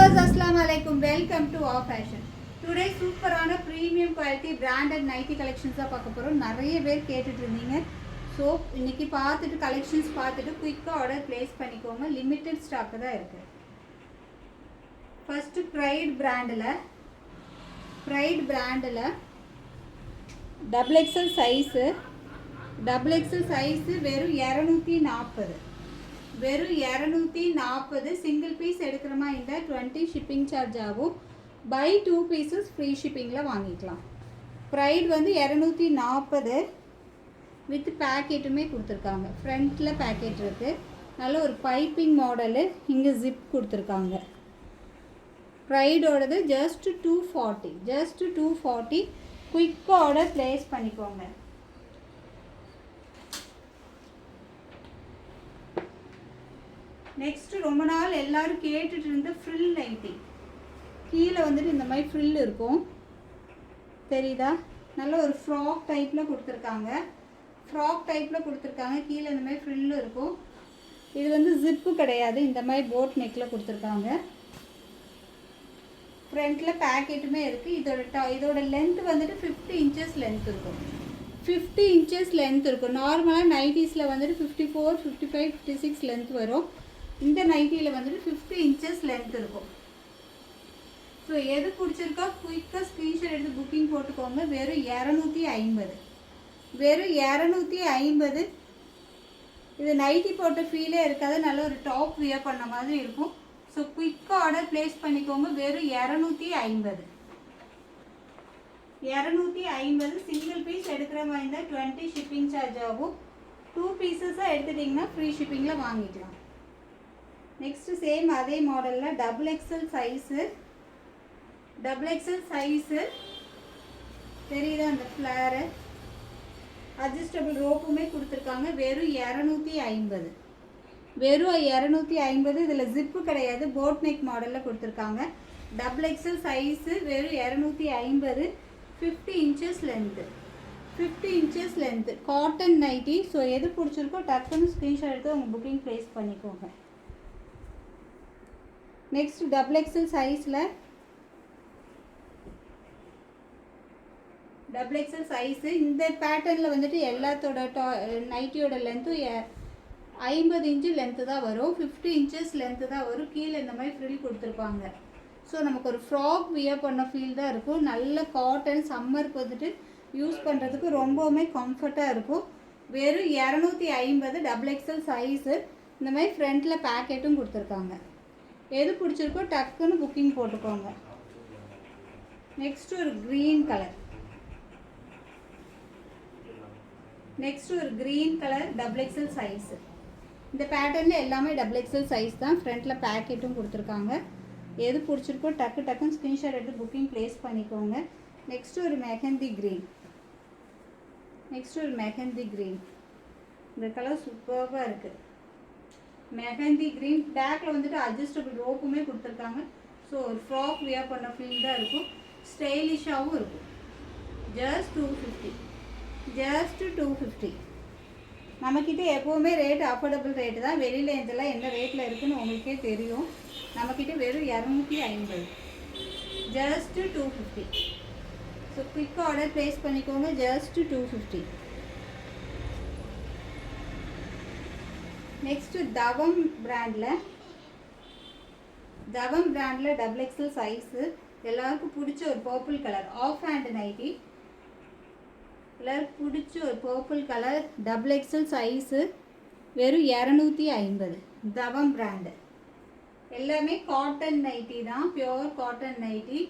viewers, assalamu alaikum. Welcome to our fashion. Today சூப்பரான premium quality branded nighty collections தான் பார்க்க போறோம். நிறைய பேர் கேட்டுட்டு இருந்தீங்க. ஸோ இன்னைக்கு பார்த்துட்டு கலெக்ஷன்ஸ் பார்த்துட்டு குயிக்காக ஆர்டர் பிளேஸ் பண்ணிக்கோங்க. லிமிட்டட் ஸ்டாக் தான் இருக்கு. ஃபர்ஸ்ட் ப்ரைட் பிராண்டில் டபுள் எக்ஸல் சைஸு வெறும் 240 சிங்கிள் பீஸ் எடுக்கிறமா இந்த 20 ஷிப்பிங் சார்ஜ் ஆகும். பை 2 பீசஸ் ஃப்ரீ ஷிப்பிங்கில் வாங்கிக்கலாம். ப்ரைட் வந்து 240 வித் பேக்கெட்டுமே கொடுத்துருக்காங்க. ஃப்ரண்ட்டில் பேக்கெட் இருக்குது. நல்ல ஒரு பைப்பிங் மாடலு. இங்கே ஜிப் கொடுத்துருக்காங்க. ப்ரைடோடது ஜஸ்ட் 240 குயிக்காக ஆர்டர் ப்ளேஸ் பண்ணிக்கோங்க. நெக்ஸ்ட்டு ரொம்ப நாள் எல்லோரும் கேட்டுட்டு இருந்த ஃப்ரில் நைட்டி. கீழே வந்துட்டு இந்த மாதிரி ஃப்ரில் இருக்கும், தெரியுதா? நல்ல ஒரு ஃப்ராக் டைப்பில் கொடுத்துருக்காங்க. கீழே இந்த மாதிரி ஃப்ரில் இருக்கும். இது வந்து ஜிப்பு கிடையாது, இந்த மாதிரி போட் நெக்கில் கொடுத்துருக்காங்க. ஃப்ரண்ட்டில் பேக்கெட்டுமே இருக்குது. இதோட லென்த் வந்துட்டு 50 inches லென்த் இருக்கும். 50 inches லென்த் இருக்கும். நார்மலாக நைட்டிஸில் வந்துட்டு 54, 55, 56 லென்த் வரும். இந்த நைட்டியில் வந்துட்டு 50 inches லென்த் இருக்கும். ஸோ எது பிடிச்சிருக்கோ குயிக்காக ஸ்க்ரீன்ஷாட் எடுத்து புக்கிங் போட்டுக்கோங்க. வெறும் 250. இது நைட்டி போட்ட ஃபீலே இருக்காது. நல்ல ஒரு டாப் வியர் பண்ண மாதிரி இருக்கும். ஸோ குயிக்காக ஆர்டர் ப்ளேஸ் பண்ணிக்கோங்க. வெறும் 250 சிங்கிள் பீஸ் எடுக்கிற மாதிரி இருந்தால் 20 ஷிப்பிங் சார்ஜ் ஆகும். 2 பீசஸாக எடுத்துட்டிங்கன்னா ஃப்ரீ ஷிப்பிங்கில் வாங்கிக்கலாம். நெக்ஸ்ட்டு சேம் அதே மாடலில் டபுள் எக்ஸல் சைஸு தெரியுதா? அந்த ஃப்ளேரு அட்ஜஸ்டபிள் ரோப்புமே கொடுத்துருக்காங்க. வெறும் 250. இதில் ஜிப்பு கிடையாது, போட் நெக் மாடலில் கொடுத்துருக்காங்க. டபுள் எக்ஸல் சைஸு வெறும் 250. 50 inches length cotton nightie. So எது பிடிச்சிருக்கோ டக்குன்னு ஸ்க்ரீன்ஷாட் எடுத்து உங்கள் புக்கிங் ப்ளேஸ் பண்ணிக்கோங்க. நெக்ஸ்ட் டபுள் எக்ஸல் சைஸு இந்த பேட்டர்னில் வந்துட்டு எல்லாத்தோட நைட்டியோட லென்த்தும் 50 inch லென்த்து தான் வரும். 50 inches லென்த்து தான் வரும். கீழே இந்த மாதிரி ஃப்ரில் கொடுத்துருப்பாங்க. ஸோ நமக்கு ஒரு ஃப்ராக் வியர் பண்ண ஃபீல் தான் இருக்கும். நல்ல காட்டன், சம்மருக்கு வந்துட்டு யூஸ் பண்ணுறதுக்கு ரொம்பவுமே கம்ஃபர்ட்டாக இருக்கும். வெறும் 250 டபுள் எக்ஸல் சைஸு. இந்த மாதிரி ஃப்ரண்ட்டில் பேக்கெட்டும் கொடுத்துருக்காங்க. எது பிடிச்சிருக்கோ டக்குன்னு புக்கிங் போட்டுக்கோங்க. நெக்ஸ்ட்டு ஒரு green colour double XL size. இந்த பேட்டர்னில் எல்லாமே டபுள் எக்ஸல் சைஸ் தான். ஃப்ரண்ட்டில் பேக்கெட்டும் கொடுத்துருக்காங்க. எது பிடிச்சிருக்கோ டக்குன்னு ஸ்க்ரீன்ஷாட் எடுத்து புக்கிங் ப்ளேஸ் பண்ணிக்கோங்க. நெக்ஸ்ட்டு ஒரு மெஹந்தி க்ரீன். இந்த கலர் சூப்பராக இருக்குது. மெஹந்தி க்ரீன். பேக்கில் வந்துட்டு அட்ஜஸ்டபிள் ரோப்புமே கொடுத்துருக்காங்க. ஸோ ஒரு ஃப்ராக் வியர் பண்ண ஃபீல் தான் இருக்கும். ஸ்டைலிஷாகவும் இருக்கும். ஜஸ்ட் 250. நம்மக்கிட்ட எப்போவுமே ரேட் அஃபோர்டபுள் ரேட்டு தான். வெளியில் இதெல்லாம் என்ன ரேட்டில் இருக்குதுன்னு உங்களுக்கே தெரியும். நம்மக்கிட்ட வெறும் 250. ஜஸ்ட் 250. ஸோ குயிக்காக ஆர்டர் ப்ளேஸ் பண்ணிக்கோங்க. ஜஸ்ட் 250. நெக்ஸ்ட்டு தவம் பிராண்டில் டபுள் எக்ஸல் சைஸு. எல்லாருக்கும் பிடிச்ச ஒரு purple colour half hand nighty. எல்லாருக்கும் பிடிச்ச ஒரு purple colour double XL size. வெறும் 250. தவம் பிராண்டு. எல்லாமே காட்டன் நைட்டி தான், பியோர் காட்டன் நைட்டி.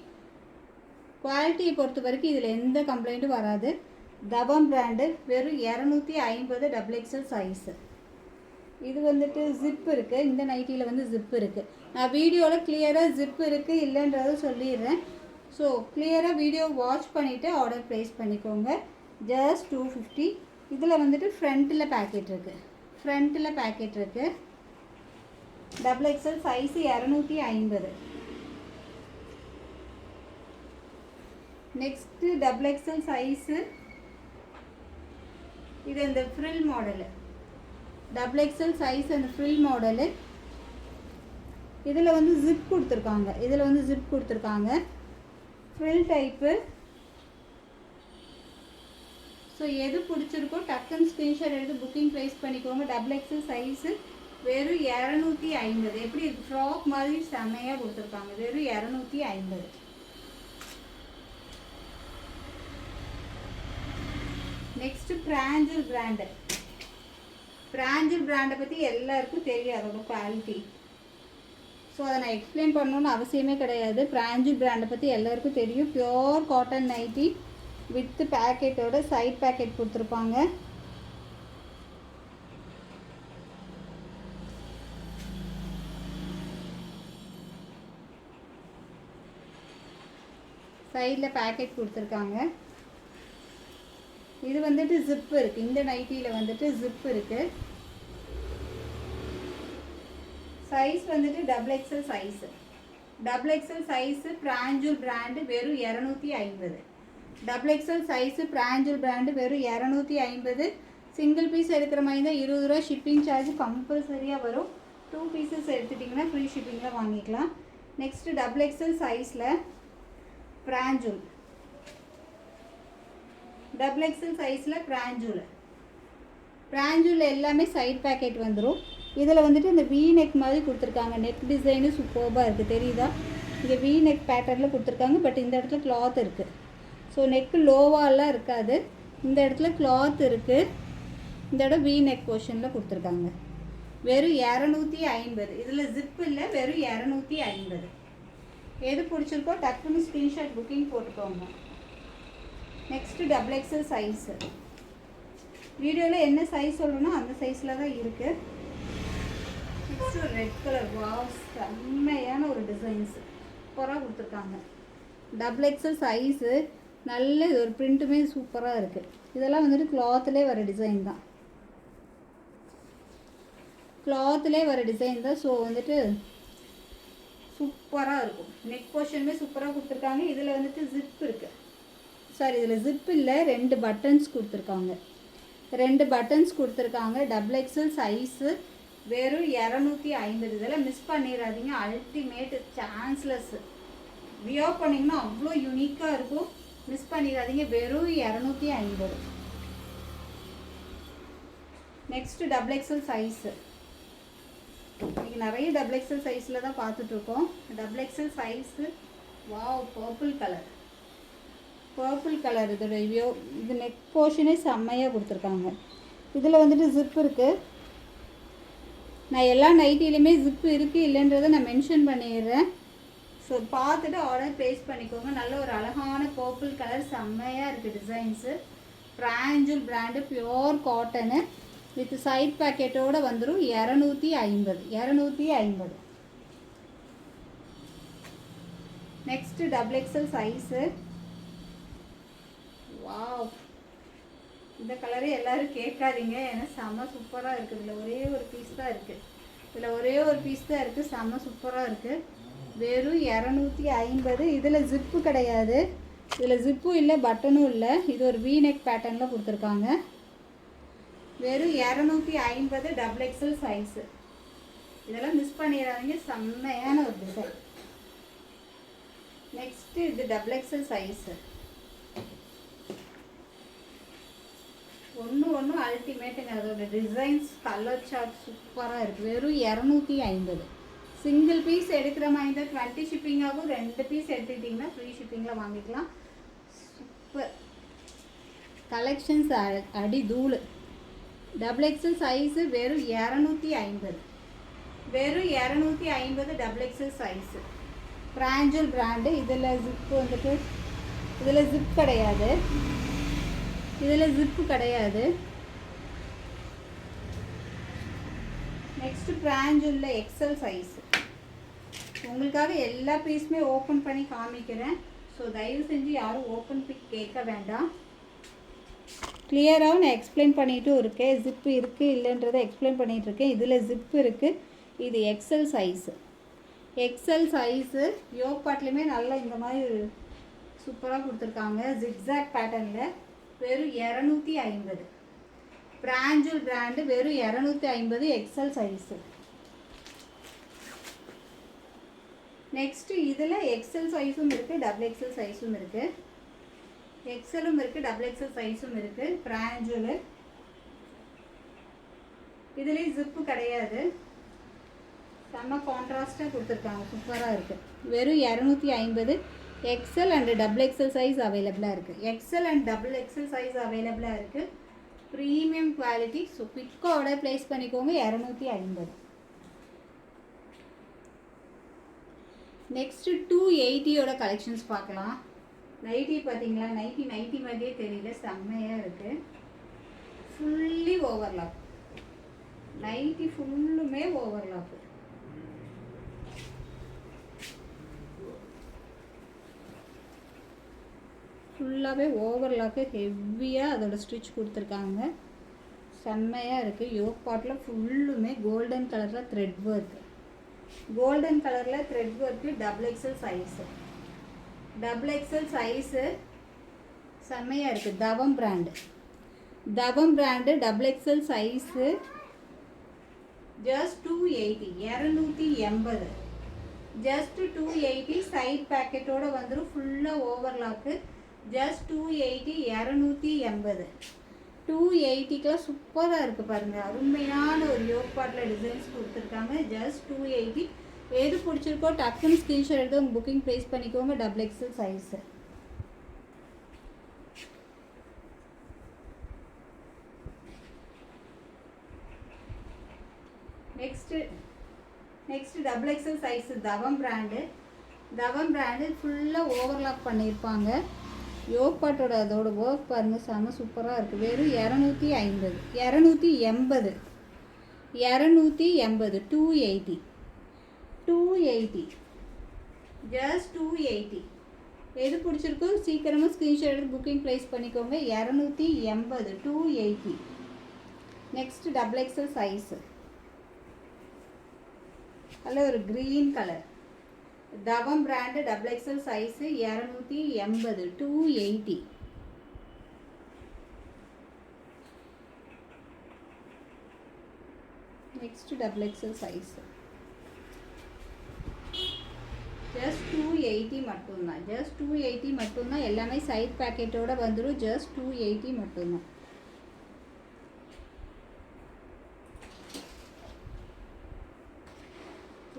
குவாலிட்டியை பொறுத்த வரைக்கும் இதில் எந்த கம்ப்ளைண்ட்டும் வராது. தவம் பிராண்டு. வெறும் 250 டபுள் எக்ஸல் சைஸு. இது வந்துட்டு ஜிப் இருக்குது. இந்த நைட்டியில் வந்து ஜிப் இருக்குது. நான் வீடியோவில் கிளியராக ஜிப் இருக்குது இல்லைன்றதை சொல்லிடுறேன். ஸோ கிளியராக வீடியோ வாட்ச் பண்ணிவிட்டு ஆர்டர் ப்ளேஸ் பண்ணிக்கோங்க. ஜஸ்ட் 250. இதில் வந்துட்டு ஃப்ரண்ட்டில் பேக்கெட் இருக்குது. Double XL size 250. Next double XL size. இது இந்த frill model. Double XL size அந்த ஃப்ரில் மாடலு. இதில் வந்து ஜிப் கொடுத்துருக்காங்க, இதில் வந்து ஜிப் கொடுத்துருக்காங்க, ஃப்ரில் டைப்பு. ஸோ எது பிடிச்சிருக்கோ டக்குன்னு ஸ்க்ரீன்ஷாட் எடுத்து புக்கிங் ப்ளேஸ் பண்ணிக்கோங்க. XXL சைஸு வெறும் 250. எப்படி ஃப்ராக் மாதிரி செம்மையாக கொடுத்துருக்காங்க, வெறும் 250. Next பிராஞ்சல் brand. பிராஞ்சல் பிராண்டை பற்றி எல்லாருக்கும் தெரியும், அதோட குவாலிட்டி. ஸோ அதை நான் எக்ஸ்பிளைன் பண்ணணுன்னு அவசியமே கிடையாது. பிராஞ்சல் பிராண்டை பற்றி எல்லாருக்கும் தெரியும். பியோர் காட்டன் நைட்டி வித் பேக்கெட்டோட சைட் பேக்கெட் கொடுத்துருப்பாங்க. சைடில் பேக்கெட் கொடுத்துருக்காங்க. இது வந்துட்டு ஜிப்பு இருக்குது, இந்த நைட்டியில் வந்துட்டு ஜிப்பு இருக்குது. சைஸ் வந்துட்டு XXL size. XXL size Pranjal brand வெறும் 250. XXL சைஸு பிராஞ்சல் பிராண்டு வெறும் 250. சிங்கிள் பீஸ் எடுக்கிற மாதிரி தான் 20 ரூபா ஷிப்பிங் சார்ஜ் கம்பல்சரியாக வரும். 2 பீசஸ் எடுத்துட்டிங்கன்னா ஃப்ரீ ஷிப்பிங்கில் வாங்கிக்கலாம். நெக்ஸ்ட்டு XXL சைஸில் பிராஞ்சூல். XXL சைஸில் பிராஞ்சூல் எல்லாமே சைட் பேக்கெட் வந்துடும். இதில் வந்துட்டு இந்த வீ நெக் மாதிரி கொடுத்துருக்காங்க. நெக் டிசைனு சூப்பர்பாக இருக்குது, தெரியுதா? இங்கே வீ நெக் பேட்டர்னில் கொடுத்துருக்காங்க. பட் இந்த இடத்துல கிளாத் இருக்குது. ஸோ நெக்கு லோவாலாம் இருக்காது, இந்த இடத்துல கிளாத் இருக்குது. இந்த இடம் வீ நெக் போர்ஷனில் கொடுத்துருக்காங்க. வெறும் 250. இதில் ஜிப் இல்லை, வெறும் 250. எது பிடிச்சிருக்கோ டக்குன்னு ஸ்க்ரீன்ஷாட் புக்கிங் போட்டுக்கோங்க. Next XXL size. வீடியோவில் என்ன சைஸ் சொல்லணும்னா அந்த சைஸில் தான் இருக்குது. Next red colour. வாவ், செம்மையான ஒரு டிசைன்ஸு சூப்பராக கொடுத்துருக்காங்க. XXL size. நல்ல ஒரு பிரிண்ட்டுமே சூப்பராக இருக்குது. இதெல்லாம் வந்துட்டு கிளாத்துலேயே வர டிசைன் தான், ஸோ வந்துட்டு சூப்பராக இருக்கும். நெக் போர்ஷனுமே சூப்பராக கொடுத்துருக்காங்க. இதில் வந்துட்டு ஜிப் இருக்குது. சாரி, இதில் ஜிப் இல்லை, 2 பட்டன்ஸ் கொடுத்துருக்காங்க. XXL சைஸு வெறும் 250. இதெல்லாம் மிஸ் பண்ணிடாதீங்க, அல்டிமேட், சான்ஸ்லெஸ். வியர் பண்ணிங்கன்னா அவ்வளோ யூனிக்காக இருக்கும், மிஸ் பண்ணிடாதீங்க. வெறும் 250. Next XXL size. இன்றைக்கி நிறைய XXL சைஸில் தான் பார்த்துட்ருக்கோம். XXL size. Wow, purple colour. இதோட இது நெக் போர்ஷனே செம்மையாக கொடுத்துருக்காங்க. இதில் வந்துட்டு ஜிப் இருக்குது. நான் எல்லா நைட்டிலையுமே ஜிப்பு இருக்குது இல்லைன்றதை நான் மென்ஷன் பண்ணிடுறேன். ஸோ பார்த்துட்டு ஆர்டர் ப்ளேஸ் பண்ணிக்கோங்க. நல்ல ஒரு அழகான பர்பிள் கலர், செம்மையாக இருக்குது designs. Pranjal brand, pure cotton with side பேக்கெட்டோடு வந்துடும். 250. Next XXL size. வாவ், இந்த கலரே எல்லோரும் கேட்காதீங்க, ஏன்னா செம்ம சூப்பராக இருக்குது. இதில் ஒரே ஒரு பீஸ் தான் இருக்குது, செம்ம சூப்பராக இருக்குது. வெறும் 250. இதில் ஜிப்பு கிடையாது, இதில் ஜிப்பும் இல்லை, பட்டனும் இல்லை. இது ஒரு வீ நெக் பேட்டர்னில் கொடுத்துருக்காங்க. வெறும் 250. XXL size. இதெல்லாம் மிஸ் பண்ணிடாதீங்க, செம்மையான ஒரு டிசைன். நெக்ஸ்ட்டு இது XXL சைஸு. ஒன்று அல்டிமேட்டுங்க. அதோட டிசைன்ஸ், கலர் சார்ட் சூப்பராக இருக்குது. வெறும் 250. சிங்கிள் பீஸ் எடுக்கிற மாதிரி தான் 20 ஷிப்பிங் ஆகும். 2 பீஸ் எடுத்துக்கிட்டிங்கன்னா ஃப்ரீ ஷிப்பிங்கில் வாங்கிக்கலாம். சூப்பர் கலெக்ஷன்ஸ், அடி தூள். XXL சைஸு வெறும் 250. XXL size. பிராஞ்சல் பிராண்டு. இதில் ஜிப்பு வந்துட்டு, இதில் ஜிப்பு கிடையாது. நெக்ஸ்ட்டு பிராஞ்சலில் XL சைஸு. உங்களுக்காக எல்லா பீஸுமே ஓப்பன் பண்ணி காமிக்கிறேன். ஸோ தயவு செஞ்சு யாரும் ஓப்பன் பிக் கேட்க வேண்டாம். கிளியராகவும் நான் எக்ஸ்பிளைன் பண்ணிகிட்டும் இருக்கேன். ஜிப்பு இருக்குது இல்லைன்றதை எக்ஸ்பிளைன் பண்ணிகிட்ருக்கேன். இதில் ஜிப்பு இருக்குது. இது XL சைஸு. யோக் பாட்லேயுமே நல்லா இந்த மாதிரி சூப்பராக கொடுத்துருக்காங்க, ஜிக்ஸாக் பேட்டர்னில். வெறும் 250. பிராஞ்சல் பிராண்டு. வெறும் 250. XL size. நெக்ஸ்ட்டு இதில் எக்ஸல் சைஸும் இருக்குது, டபுள் எக்ஸல் சைஸும் இருக்குது. எக்ஸலும் இருக்குது, டபுள் எக்ஸல் சைஸும் இருக்குது. பிராஞ்சூலு இதுலேயும் ஜிப்பு கிடையாது. செம்ம கான்ட்ராஸ்ட்டாக கொடுத்துருக்காங்க, சூப்பராக இருக்குது. வெறும் 250. XL and double XL size அவைலபிளாக இருக்குது. XL and double XL size அவைலபிளாக இருக்குது. Premium quality. ஸோ குயிக்காக ஆர்டர் ப்ளேஸ் பண்ணிக்கோங்க. 250. நெக்ஸ்ட்டு 280யோட கலெக்ஷன்ஸ் பார்க்கலாம். நைட்டி பார்த்தீங்களா? நைட்டி மாதிரியே தெரியல, செம்மையாக இருக்குது. Fully overlock. நைட்டி ஃபுல்லுமே ஓவர்லாக்கு. ஃபுல்லாகவே ஓவர்லாக்கு ஹெவியாக அதோட ஸ்டிச் கொடுத்துருக்காங்க. செம்மையாக இருக்குது. யோக் பாட்டில் ஃபுல்லுமே கோல்டன் கலரில் த்ரெட் ஒர்க்கு. கோல்டன் கலரில் thread work. Double XL size. Double XL size செம்மையாக இருக்குது. Thavam brand. Thavam brand double XL size just 280. 280. Just 280. Side பேக்கெட்டோடு வந்துடும். ஃபுல்லாக ஓவர்லாக்கு. ஜஸ்ட் 280. 280. 280க்குலாம் சூப்பராக இருக்குது பாருங்கள். அருமையான ஒரு யோக் பாட்டில் டிசைன்ஸ் கொடுத்துருக்காங்க. ஜஸ்ட் 280. எது பிடிச்சிருக்கோ டக்குன்னு ஸ்க்ரீன்ஷாட் எடுத்து உங்கள் புக்கிங் ப்ளேஸ் பண்ணிக்கோங்க. Double XL size. Next double XL size Thavam brand. Thavam brand ஃபுல்லாக ஓவர்லாக் பண்ணியிருப்பாங்க. யோக் பாட்டோட அதோட ஒர்க் பாருங்கள், செம்ம சூப்பராக இருக்குது. வெறும் 250. 280. 280. 280. 280. ஜஸ்ட் 280. எது பிடிச்சிருக்கோ சீக்கிரமாக ஸ்க்ரீன்ஷாட் எடுத்து புக்கிங் ப்ளேஸ் பண்ணிக்கோங்க. 280. 280. Next double XL size. அதில் ஒரு green colour. Thavam brand double XL size 280. 280. Next double XL size just 280 மட்டும்தான். ஜஸ்ட் 280 மட்டும்தான். எல்லாமே சைட் பேக்கெட்டோடு வந்துடும். ஜஸ்ட் 280 மட்டும்தான்.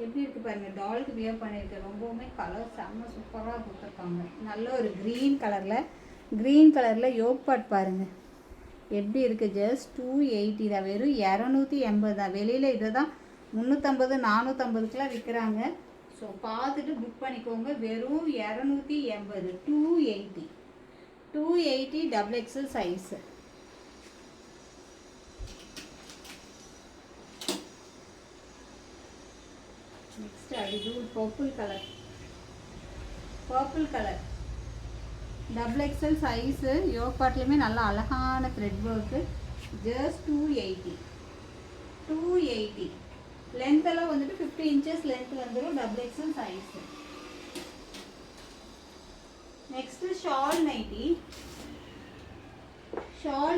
எப்படி இருக்குது பாருங்கள். டாலுக்கு வியர் பண்ணியிருக்கேன். ரொம்பவுமே கலர் செம்ம சூப்பராக கொடுத்துருக்காங்க. நல்ல ஒரு க்ரீன் கலரில் யோக் பாட் பாருங்கள் எப்படி இருக்குது. ஜஸ்ட் 280 தான். வெறும் 280 தான். வெளியில் இதை தான் 350 450க்குலாம் விற்கிறாங்க. ஸோ பார்த்துட்டு புக் பண்ணிக்கோங்க. வெறும் 280. 280. 280 டபுள் எக்ஸல் சைஸு. நெக்ஸ்ட் அது purple colour double XL size. Yoke பாட்லேயுமே நல்லா அழகான த்ரெட் ஒர்க்கு. ஜஸ்ட் 280. 280. லென்த்தெல்லாம் வந்துட்டு 50 inches லென்த் வந்துடும். Double XL size. Next shawl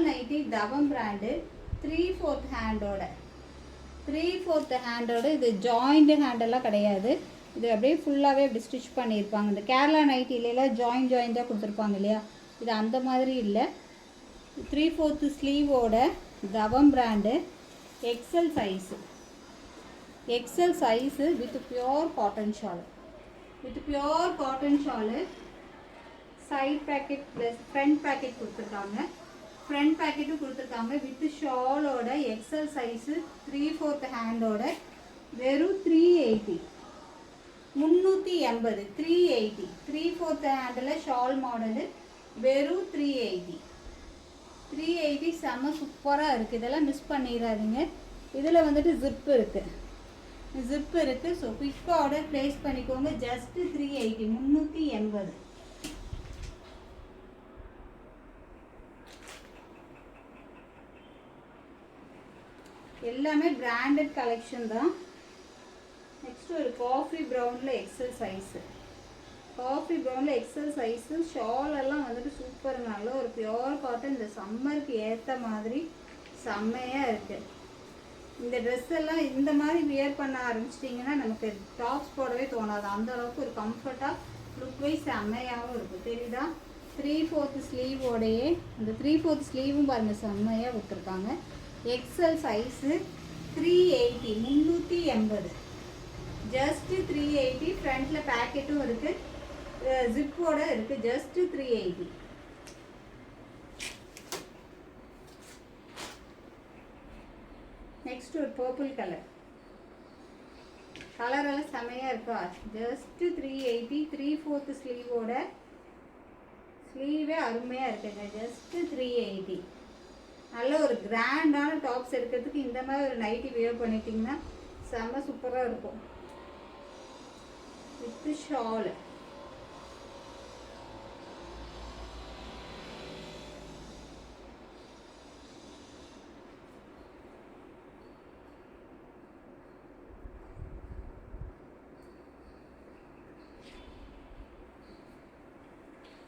nighty தவம் பிராண்டு 3/4 ஹேண்டோட. 3/4 ஹேண்டோட. இது ஜாயிண்ட் ஹேண்டெல்லாம் கிடையாது. இது அப்படியே ஃபுல்லாகவே அப்படி ஸ்டிச் பண்ணியிருப்பாங்க. இந்த கேரளா நைட்டிலாம் ஜாயிண்டாக கொடுத்துருப்பாங்க இல்லையா, இது அந்த மாதிரி இல்லை. 3/4 ஸ்லீவோட தவம் brand. XL size with pure cotton shawl. Side pocket plus front pocket கொடுத்துருக்காங்க. ஃப்ரண்ட் பேக்கெட்டும் கொடுத்துருக்காங்க வித் ஷாலோட. எக்ஸல் சைஸு 3/4 ஹேண்டோட. வெறும் 380. 380. 380. 3/4 ஹேண்டில் ஷால் மாடலு. வெறும் 380. 380 செம்ம சூப்பராக இருக்குது. இதெல்லாம் மிஸ் பண்ணிடாதீங்க. இதில் வந்துட்டு ஜிப்பு இருக்குது. ஸோ குயிக்காக ஆர்டர் ப்ளேஸ் பண்ணிக்கோங்க. ஜஸ்ட்டு 380. 380. எல்லாமே பிராண்டட் கலெக்ஷன் தான். நெக்ஸ்ட் ஒரு காஃபி ப்ரௌனில் எக்ஸல் சைஸு. ஷால் எல்லாம் வந்துட்டு சூப்பர். நல்ல ஒரு பியோர் காட்டன். இந்த சம்மருக்கு ஏற்ற மாதிரி செம்மையாக இருக்குது. இந்த ட்ரெஸ் எல்லாம் இந்த மாதிரி வியர் பண்ண ஆரம்பிச்சிட்டிங்கன்னா நமக்கு டாப்ஸ் போடவே தோணாது. அந்த அளவுக்கு ஒரு கம்ஃபர்ட்டாக லுக் வைஸ் செம்மையாகவும் இருக்கும். தெரியுதா? 3/4 ஸ்லீவோடையே அந்த 3/4 ஸ்லீவும் பாருங்கள் செம்மையாக கொடுத்துருக்காங்க. XL size 380 380 just 380. ஃப்ரண்ட்டில் பேக்கெட்டும் இருக்குது, ஜிப்போட இருக்குது. ஜஸ்ட்டு 380. நெக்ஸ்ட் ஒரு பர்பிள் கலர். கலரெல்லாம் செமையாக இருக்கா? ஜஸ்ட்டு 380. 3/4 ஸ்லீவோட, ஸ்லீவே அருமையாக இருக்குங்க. ஜஸ்ட்டு 380. நல்ல ஒரு கிராண்டான டாப்ஸ் எடுக்கிறதுக்கு இந்த மாதிரி ஒரு நைட்டி வியர் பண்ணிட்டிங்கன்னா செம்ம சூப்பராக இருக்கும். வித்து ஷாலு.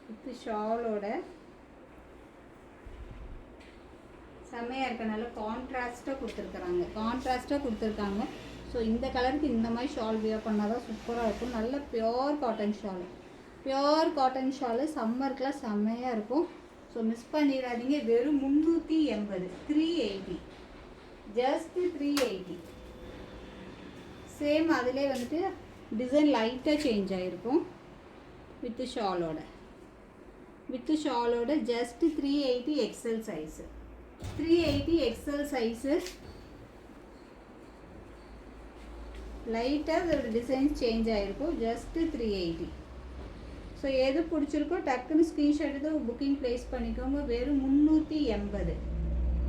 வித்து ஷாலோட செம்மையாக இருக்க. நல்ல கான்ட்ராஸ்ட்டாக கொடுத்துருக்காங்க. ஸோ இந்த கலருக்கு இந்த மாதிரி ஷால் வியர் பண்ணால் தான் சூப்பராக இருக்கும். நல்ல பியோர் காட்டன் ஷாலு சம்மருக்குலாம் செம்மையாக இருக்கும். ஸோ மிஸ் பண்ணிடாதீங்க. வெறும் 380. 380. ஜஸ்ட்டு 380. சேம் அதிலே வந்துட்டு டிசைன் லைட்டாக சேஞ்ச் ஆகிருக்கும். வித்து ஷாலோட just 380 XL size. 380 XL size. லைட்டாக அதோட டிசைன் சேஞ்ச் ஆகிருக்கும். ஜஸ்ட்டு 380. ஸோ எது பிடிச்சிருக்கோ டக்குன்னு ஸ்க்ரீன்ஷாட் எடுத்து புக்கிங் ப்ளேஸ் பண்ணிக்கோங்க. வெறும் 380.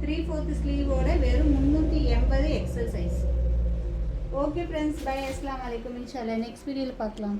3/4 ஸ்லீவோட வெறும் 380 XL size. Okay friends, bye. அஸ்ஸலாமு அலைக்கும். இன்ஷால்லா நெக்ஸ்ட் வீடியோவில் பார்க்கலாம்.